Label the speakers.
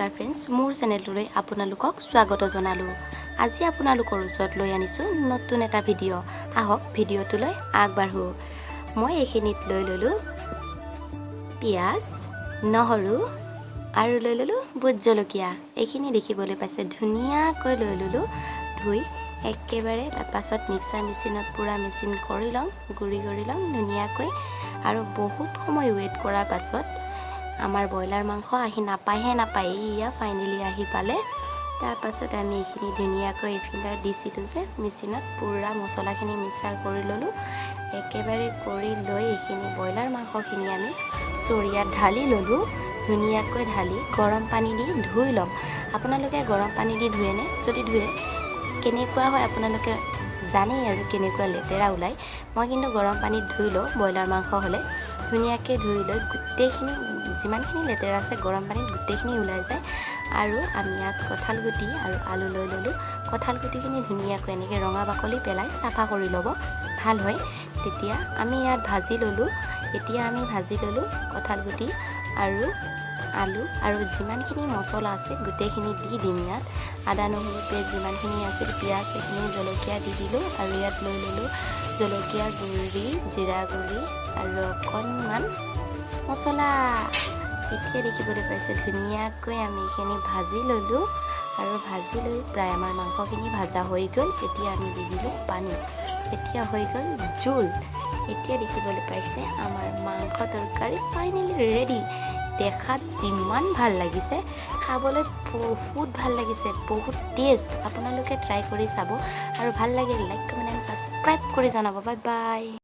Speaker 1: নমস্কাৰ ফ্ৰেণ্ডছ, মোৰ চেনেলটোলৈ আপোনালোকক স্বাগত জনালোঁ। আজি আপোনালোকৰ ওচৰত লৈ আনিছোঁ নতুন এটা ভিডিঅ'। আহক ভিডিঅ'টোলৈ আগবাঢ়ো। মই এইখিনিত লৈ ল'লোঁ পিঁয়াজ, নহৰু আৰু লৈ ল'লোঁ ভোট জলকীয়া। এইখিনি দেখিবলৈ পাইছে ধুনীয়াকৈ লৈ ল'লোঁ ধুই একেবাৰে। তাৰপাছত মিক্সাৰ মেচিনত পূৰা মেচিন কৰি ল'ম, গুড়ি কৰি ল'ম ধুনীয়াকৈ। আৰু বহুত সময় ৱেইট কৰাৰ পাছত আমাৰ ব্ৰইলাৰ মাংস আহি নাপায় ইয়া ফাইনেলি আহি পালে। তাৰপাছত আমি এইখিনি ধুনীয়াকৈ এইফালে দিছিলোঁ যে মেচিনত পূৰা মছলাখিনি মিক্সাৰ কৰি ল'লোঁ। একেবাৰে কৰি লৈ এইখিনি ব্ৰইলাৰ মাংসখিনি আমি চৰিয়াত ঢালি ল'লোঁ। ধুনীয়াকৈ ঢালি গৰম পানী দি ধুই ল'ম। আপোনালোকে গৰম পানী দি ধুৱেনে? যদি ধুৱে কেনেকুৱা হয় আপোনালোকে জানেই আৰু কেনেকুৱা লেতেৰা ওলায়। মই কিন্তু গৰম পানীত ধুই লওঁ ব্ৰইলাৰ মাংস হ'লে। ধুনীয়াকৈ ধুই লৈ গোটেইখিনি যিমানখিনি লেতেৰা আছে গৰম পানীত গোটেইখিনি ওলাই যায়। আৰু আমি ইয়াত কঁঠাল গুটি আৰু আলু লৈ ল'লোঁ। কঁঠাল গুটিখিনি ধুনীয়াকৈ এনেকৈ ৰঙা বাকলি পেলাই চাফা কৰি ল'ব, ভাল হয় তেতিয়া। আমি ইয়াত ভাজি ল'লোঁ। এতিয়া আমি ভাজি ল'লোঁ কঁঠাল গুটি আৰু আলু আৰু যিমানখিনি মছলা আছে গোটেইখিনি দি দিম ইয়াত। আদা নহৰু পেষ্ট যিমানখিনি আছিল, পিঁয়াজ এইখিনি, জলকীয়া দি দিলোঁ। আৰু ইয়াত লৈ ল'লোঁ জলকীয়া গুড়ি, জিৰা গুড়ি আৰু অকণমান মছলা। এতিয়া দেখিবলৈ পাইছে ধুনীয়াকৈ আমি এইখিনি ভাজি ল'লোঁ। আৰু ভাজি লৈ প্ৰায় আমাৰ মাংসখিনি ভাজা হৈ গ'ল। এতিয়া আমি দি দিলোঁ পানী। এতিয়া হৈ গ'ল জোল। এতিয়া দেখিবলৈ পাইছে আমাৰ মাংস তৰকাৰী ফাইনেলি ৰেডি। দেখাত যিমান ভাল লাগিছে, খাবলৈ বহুত ভাল লাগিছে, বহুত টেষ্ট। আপোনালোকে ট্ৰাই কৰি চাব আৰু ভাল লাগিলে লাইক, কমেণ্ট এণ্ড ছাবস্ক্ৰাইব কৰি জনাব। Bye bye.